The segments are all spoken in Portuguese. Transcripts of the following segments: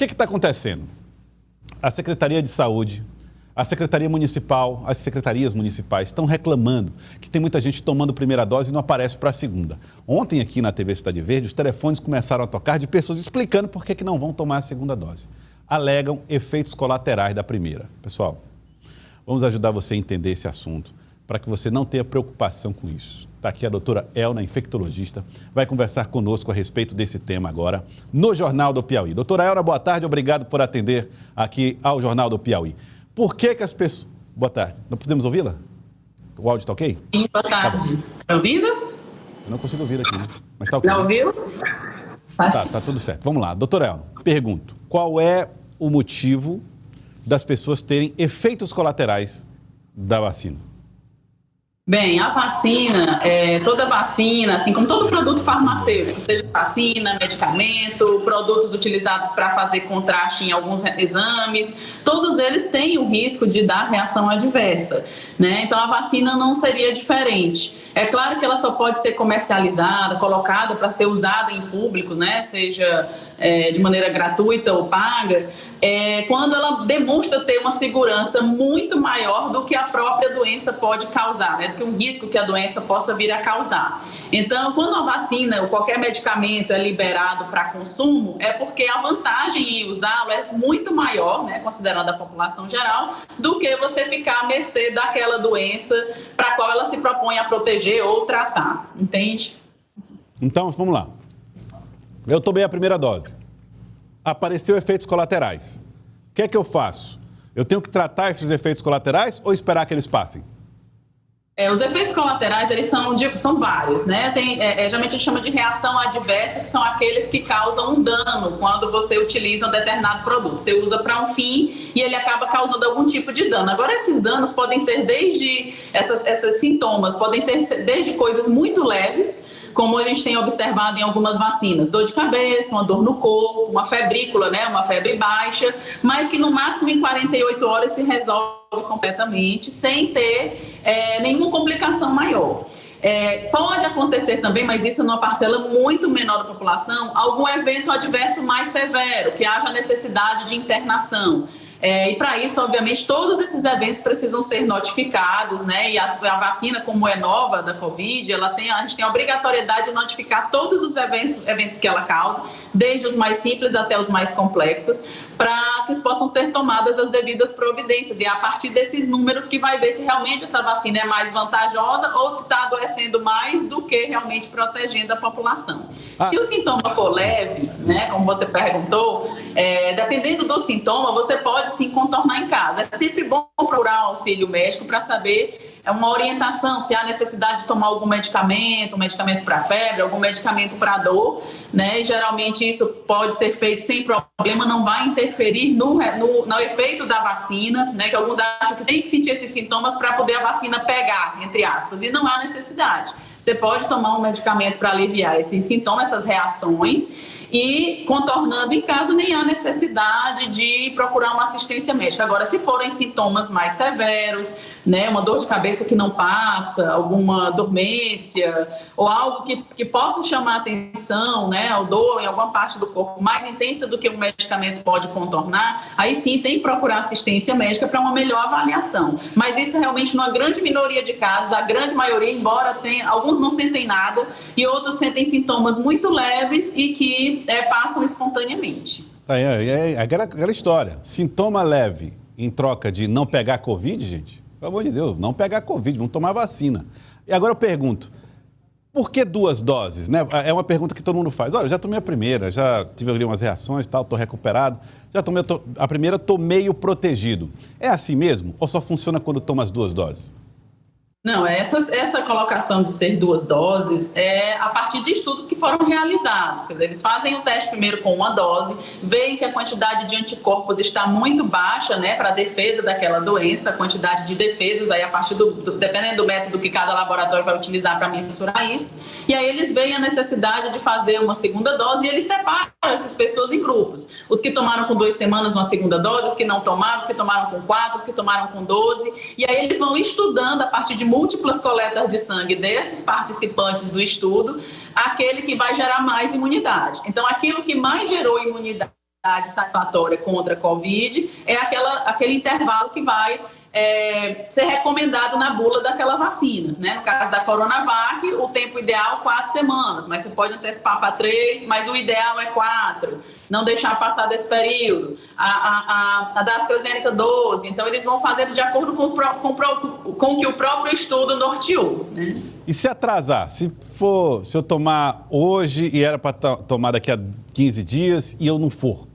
que está acontecendo? A Secretaria de Saúde, a Secretaria Municipal, as secretarias municipais estão reclamando que tem muita gente tomando primeira dose e não aparece para a segunda. Ontem aqui na TV Cidade Verde, os telefones começaram a tocar de pessoas explicando por que não vão tomar a segunda dose. Alegam efeitos colaterais da primeira. Pessoal, vamos ajudar você a entender esse assunto, para que você não tenha preocupação com isso. Está aqui a doutora Elna, infectologista, vai conversar conosco a respeito desse tema agora no Jornal do Piauí. Doutora Elna, boa tarde, obrigado por atender aqui ao Jornal do Piauí. Por que as pessoas... Boa tarde, não podemos ouvi-la? O áudio está ok? Sim, boa tarde. Está ouvindo? Eu não consigo ouvir aqui, né? Mas está ok. Já ouviu? Tá tudo certo. Vamos lá, doutora Elna, pergunto, qual é o motivo das pessoas terem efeitos colaterais da vacina? Bem, a vacina, toda vacina, assim como todo produto farmacêutico, seja vacina, medicamento, produtos utilizados para fazer contraste em alguns exames, todos eles têm o risco de dar reação adversa, né? Então, a vacina não seria diferente. É claro que ela só pode ser comercializada, colocada para ser usada em público, né? Seja de maneira gratuita ou paga, quando ela demonstra ter uma segurança muito maior do que a própria doença pode causar, né? Do que um risco que a doença possa vir a causar. Então, quando a vacina ou qualquer medicamento é liberado para consumo, é porque a vantagem em usá-lo é muito maior, né? Considerando a população geral, do que você ficar à mercê daquela doença para a qual ela se propõe a proteger ou tratar, entende? Então, vamos lá. Eu tomei a primeira dose. Apareceu efeitos colaterais. O que é que eu faço? Eu tenho que tratar esses efeitos colaterais ou esperar que eles passem? Os efeitos colaterais, eles são vários, né? Geralmente a gente chama de reação adversa, que são aqueles que causam um dano quando você utiliza um determinado produto. Você usa para um fim e ele acaba causando algum tipo de dano. Agora, esses danos podem ser desde... Esses sintomas podem ser desde coisas muito leves, como a gente tem observado em algumas vacinas, dor de cabeça, uma dor no corpo, uma febrícula, né, uma febre baixa, mas que no máximo em 48 horas se resolve completamente, sem ter nenhuma complicação maior. Pode acontecer também, mas isso numa parcela muito menor da população, algum evento adverso mais severo, que haja necessidade de internação. E para isso, obviamente, todos esses eventos precisam ser notificados, né? E a vacina, como é nova da Covid, a gente tem a obrigatoriedade de notificar todos os eventos que ela causa, desde os mais simples até os mais complexos, para que possam ser tomadas as devidas providências. E é a partir desses números que vai ver se realmente essa vacina é mais vantajosa ou se está adoecendo mais do que realmente protegendo a população. Se o sintoma for leve, né, como você perguntou, dependendo do sintoma, você pode sim contornar em casa. É sempre bom procurar auxílio médico para saber uma orientação, se há necessidade de tomar algum medicamento, um medicamento para febre, algum medicamento para dor, né? E geralmente isso pode ser feito sem problema, não vai interferir no efeito da vacina, né? Que alguns acham que tem que sentir esses sintomas para poder a vacina pegar, entre aspas, e não há necessidade. Você pode tomar um medicamento para aliviar esses sintomas, essas reações, e contornando em casa nem há necessidade de procurar uma assistência médica. Agora, se forem sintomas mais severos, né, uma dor de cabeça que não passa, alguma dormência ou algo que possa chamar atenção, né, ou dor em alguma parte do corpo mais intensa do que um medicamento pode contornar, aí sim tem que procurar assistência médica para uma melhor avaliação. Mas isso realmente numa grande minoria de casos, a grande maioria, embora alguns não sentem nada e outros sentem sintomas muito leves e que passam espontaneamente. Aquela história, sintoma leve em troca de não pegar Covid, gente, pelo amor de Deus, não pegar Covid, vamos tomar vacina. E agora eu pergunto, por que 2 doses? Né? É uma pergunta que todo mundo faz. Olha, já tomei a primeira, já tive ali umas reações, estou recuperado, já tomei a primeira, estou meio protegido. É assim mesmo ou só funciona quando toma as 2 doses? Não, essa colocação de ser 2 doses é a partir de estudos que foram realizados. Quer dizer, eles fazem o teste primeiro com 1 dose, veem que a quantidade de anticorpos está muito baixa, né, para a defesa daquela doença, a quantidade de defesas, aí a partir dependendo do método que cada laboratório vai utilizar para mensurar isso, e aí eles veem a necessidade de fazer uma 2ª dose e eles separam essas pessoas em grupos. Os que tomaram com 2 semanas uma 2ª dose, os que não tomaram, os que tomaram com 4, os que tomaram com 12, e aí eles vão estudando a partir de múltiplas coletas de sangue desses participantes do estudo, aquele que vai gerar mais imunidade. Então, aquilo que mais gerou imunidade satisfatória contra a Covid, é aquele intervalo que vai ser recomendado na bula daquela vacina, né? No caso da Coronavac, o tempo ideal é 4 semanas, mas você pode antecipar para 3, mas o ideal é 4, não deixar passar desse período. A da AstraZeneca 12, então eles vão fazendo de acordo com o que o próprio estudo norteou, né? E se atrasar? Se eu tomar hoje e era para tomar daqui a 15 dias e eu não for?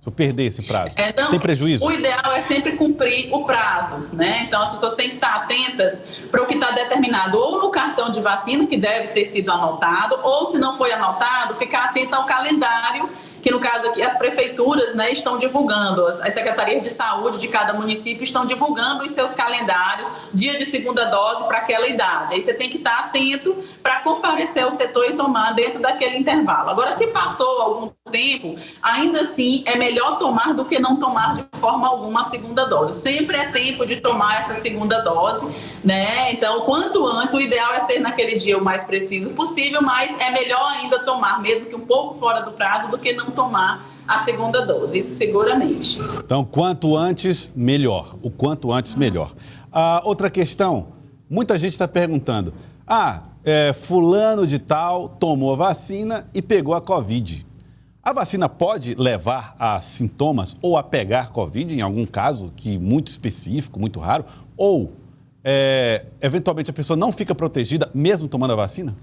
Se eu perder esse prazo, então, tem prejuízo? O ideal é sempre cumprir o prazo, né? Então, as pessoas têm que estar atentas para o que está determinado ou no cartão de vacina, que deve ter sido anotado, ou se não foi anotado, ficar atento ao calendário, que no caso aqui as prefeituras, né, estão divulgando, as secretarias de saúde de cada município estão divulgando os seus calendários, dia de segunda dose para aquela idade. Aí você tem que estar atento para comparecer ao setor e tomar dentro daquele intervalo. Agora, se passou algum tempo, ainda assim é melhor tomar do que não tomar de forma alguma a segunda dose. Sempre é tempo de tomar essa segunda dose, né? Então, quanto antes, o ideal é ser naquele dia o mais preciso possível, mas é melhor ainda tomar, mesmo que um pouco fora do prazo, do que não tomar a segunda dose, isso seguramente. Então, quanto antes, melhor. O quanto antes, melhor. Outra questão, muita gente está perguntando, fulano de tal tomou a vacina e pegou a Covid. A vacina pode levar a sintomas ou a pegar Covid, em algum caso que muito específico, muito raro, ou eventualmente a pessoa não fica protegida mesmo tomando a vacina?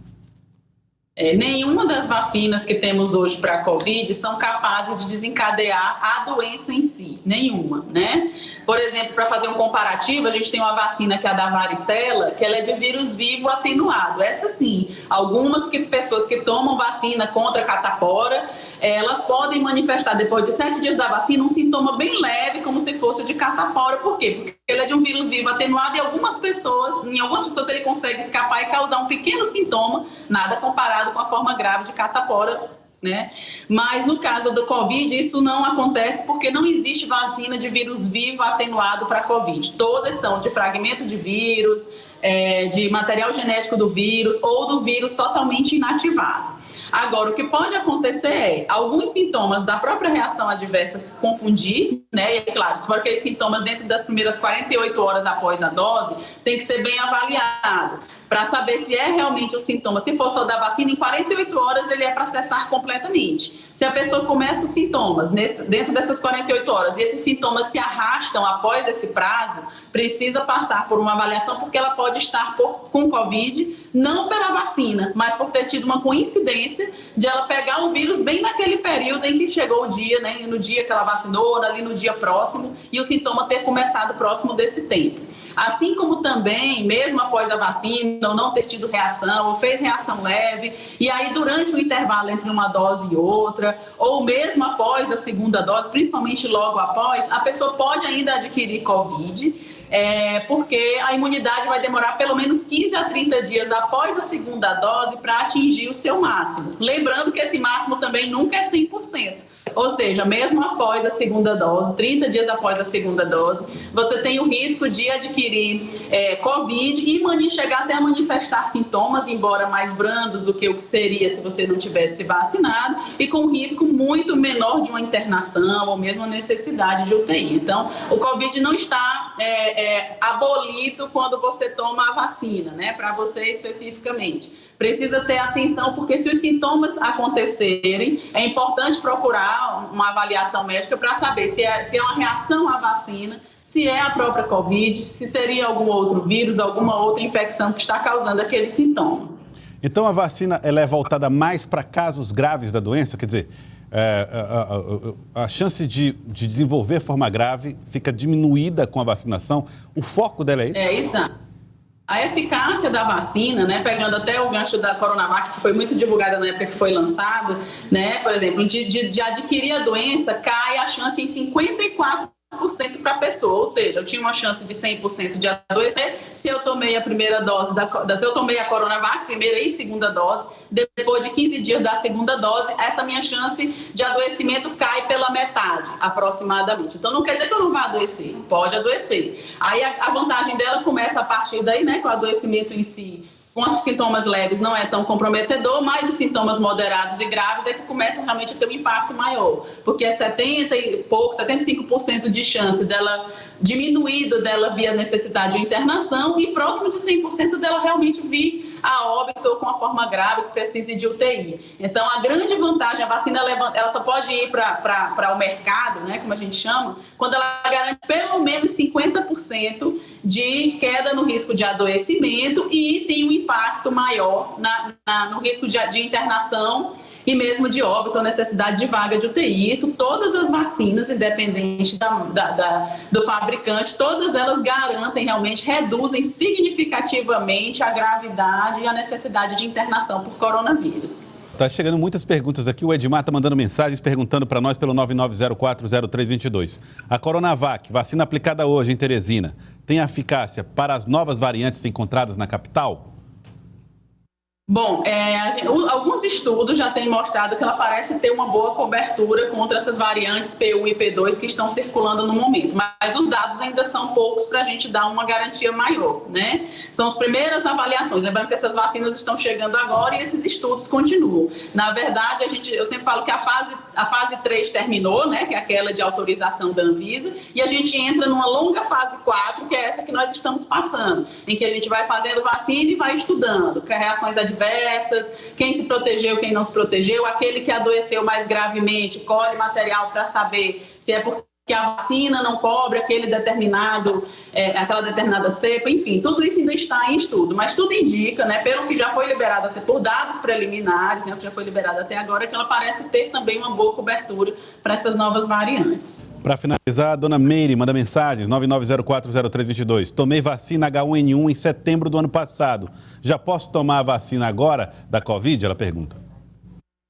Nenhuma das vacinas que temos hoje para a Covid são capazes de desencadear a doença em si, nenhuma, né? Por exemplo, para fazer um comparativo, a gente tem uma vacina que é a da varicela, que ela é de vírus vivo atenuado. Essa sim, algumas pessoas que tomam vacina contra a catapora, elas podem manifestar depois de 7 dias da vacina um sintoma bem leve, como se fosse de catapora. Por quê? Porque ele é de um vírus vivo atenuado e em algumas pessoas ele consegue escapar e causar um pequeno sintoma, nada comparado com a forma grave de catapora, né? Mas no caso do Covid, isso não acontece porque não existe vacina de vírus vivo atenuado para Covid. Todas são de fragmento de vírus, de material genético do vírus ou do vírus totalmente inativado. Agora, o que pode acontecer é alguns sintomas da própria reação adversa se confundir, né? E, claro, se for aqueles sintomas dentro das primeiras 48 horas após a dose, tem que ser bem avaliado para saber se é realmente o sintoma. Se for só da vacina, em 48 horas ele é para cessar completamente. Se a pessoa começa sintomas dentro dessas 48 horas e esses sintomas se arrastam após esse prazo, precisa passar por uma avaliação porque ela pode estar com Covid, não pela vacina, mas por ter tido uma coincidência de ela pegar o vírus bem naquele período em que chegou o dia, né? No dia que ela vacinou, ali no dia próximo, e o sintoma ter começado próximo desse tempo. Assim como também, mesmo após a vacina, ou não ter tido reação, ou fez reação leve, e aí durante o intervalo entre uma dose e outra, ou mesmo após a segunda dose, principalmente logo após, a pessoa pode ainda adquirir Covid, porque a imunidade vai demorar pelo menos 15 a 30 dias após a segunda dose para atingir o seu máximo. Lembrando que esse máximo também nunca é 100%. Ou seja, mesmo após a segunda dose, 30 dias após a segunda dose, você tem o risco de adquirir Covid e chegar até a manifestar sintomas, embora mais brandos do que o que seria se você não tivesse vacinado, e com um risco muito menor de uma internação ou mesmo a necessidade de UTI. Então, o Covid não está abolido quando você toma a vacina, né? Para você especificamente. Precisa ter atenção, porque se os sintomas acontecerem, é importante procurar uma avaliação médica para saber se é uma reação à vacina, se é a própria Covid, se seria algum outro vírus, alguma outra infecção que está causando aquele sintoma. Então a vacina ela é voltada mais para casos graves da doença? Quer dizer, a chance de desenvolver forma grave fica diminuída com a vacinação? O foco dela é isso? Exato. A eficácia da vacina, né, pegando até o gancho da Coronavac, que foi muito divulgada na época que foi lançado, né, por exemplo, de adquirir a doença, cai a chance em 54% para a pessoa, ou seja, eu tinha uma chance de 100% de adoecer se eu tomei a primeira dose, se eu tomei a Coronavac, primeira e segunda dose, depois de 15 dias da segunda dose, essa minha chance de adoecimento cai pela metade, aproximadamente. Então, não quer dizer que eu não vá adoecer, pode adoecer. Aí a vantagem dela começa a partir daí, né, que o adoecimento em si com sintomas leves não é tão comprometedor, mas os sintomas moderados e graves é que começam realmente a ter um impacto maior, porque é 75% de chance dela diminuído dela via necessidade de internação e próximo de 100% dela realmente vir a óbito ou com a forma grave que precise de UTI. Então, a grande vantagem, a vacina ela só pode ir para o mercado, né, como a gente chama, quando ela garante pelo menos 50% de queda no risco de adoecimento e tem um impacto maior no risco de internação e mesmo de óbito ou necessidade de vaga de UTI. Isso todas as vacinas, independente do fabricante, todas elas garantem realmente, reduzem significativamente a gravidade e a necessidade de internação por coronavírus. Tá chegando muitas perguntas aqui. O Edmar está mandando mensagens perguntando para nós pelo 99040322. A Coronavac, vacina aplicada hoje em Teresina, tem eficácia para as novas variantes encontradas na capital? Bom, alguns estudos já têm mostrado que ela parece ter uma boa cobertura contra essas variantes P1 e P2 que estão circulando no momento, mas os dados ainda são poucos para a gente dar uma garantia maior, né? São as primeiras avaliações, lembrando que essas vacinas estão chegando agora e esses estudos continuam. Na verdade, eu sempre falo que a fase 3 terminou, né? Que é aquela de autorização da Anvisa, e a gente entra numa longa fase 4, que é essa que nós estamos passando, em que a gente vai fazendo vacina e vai estudando, que é reações adversas, quem se protegeu, quem não se protegeu, aquele que adoeceu mais gravemente, colhe material para saber se é porque a vacina não cobre aquela determinada cepa, enfim, tudo isso ainda está em estudo, mas tudo indica, né, pelo que já foi liberado até por dados preliminares, né, o que já foi liberado até agora, que ela parece ter também uma boa cobertura para essas novas variantes. Para finalizar, a dona Meire manda mensagens, 99040322. Tomei vacina H1N1 em setembro do ano passado. Já posso tomar a vacina agora da Covid? Ela pergunta.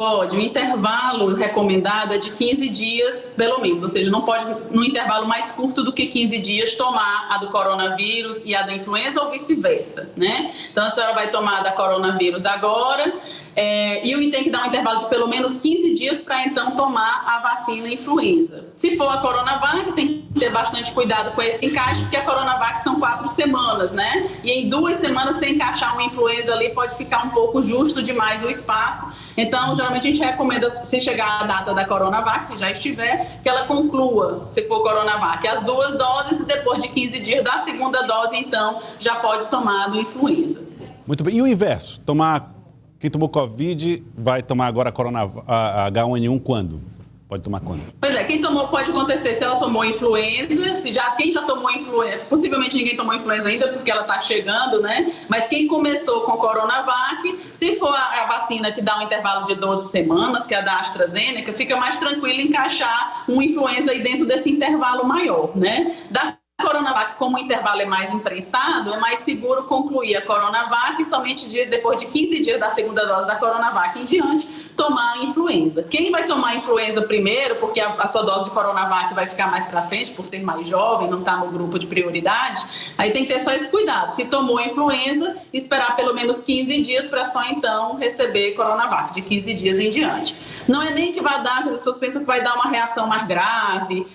Pode, o intervalo recomendado é de 15 dias, pelo menos, ou seja, não pode, no intervalo mais curto do que 15 dias, tomar a do coronavírus e a da influenza ou vice-versa, né? Então, a senhora vai tomar a da coronavírus agora e tem que dar um intervalo de pelo menos 15 dias para, então, tomar a vacina influenza. Se for a Coronavac, tem que ter bastante cuidado com esse encaixe, porque a Coronavac são 4 semanas, né? E em 2 semanas, se encaixar uma influenza ali, pode ficar um pouco justo demais o espaço. Então, geralmente a gente recomenda, se chegar a data da Coronavac, se já estiver, que ela conclua, se for Coronavac, as 2 doses e depois de 15 dias da segunda dose, então, já pode tomar a do influenza. Muito bem. E o inverso? Quem tomou Covid vai tomar agora a H1N1 quando? Pode tomar quando? Pois é, pode acontecer se ela tomou influenza, quem já tomou influenza, possivelmente ninguém tomou influenza ainda porque ela está chegando, né? Mas quem começou com Coronavac, se for a vacina que dá um intervalo de 12 semanas, que é a da AstraZeneca, fica mais tranquilo encaixar uma influenza aí dentro desse intervalo maior, né? Da Coronavac, como o intervalo é mais imprensado, é mais seguro concluir a Coronavac e somente depois de 15 dias da segunda dose da Coronavac em diante, tomar a influenza. Quem vai tomar a influenza primeiro, porque a sua dose de Coronavac vai ficar mais para frente, por ser mais jovem, não está no grupo de prioridade, aí tem que ter só esse cuidado. Se tomou a influenza, esperar pelo menos 15 dias para só então receber Coronavac, de 15 dias em diante. Não é nem que vai dar, porque as pessoas pensam que vai dar uma reação mais grave,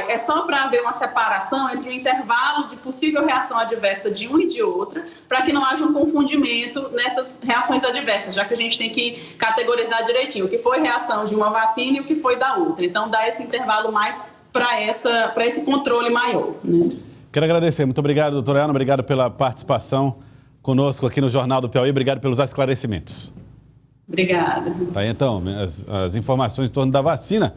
é só para haver uma separação entre o intervalo de possível reação adversa de uma e de outra, para que não haja um confundimento nessas reações adversas, já que a gente tem que categorizar direitinho o que foi reação de uma vacina e o que foi da outra. Então, dá esse intervalo mais para esse controle maior, né? Quero agradecer. Muito obrigado, doutora Ana. Obrigado pela participação conosco aqui no Jornal do Piauí. Obrigado pelos esclarecimentos. Obrigada. Tá aí, então, as informações em torno da vacina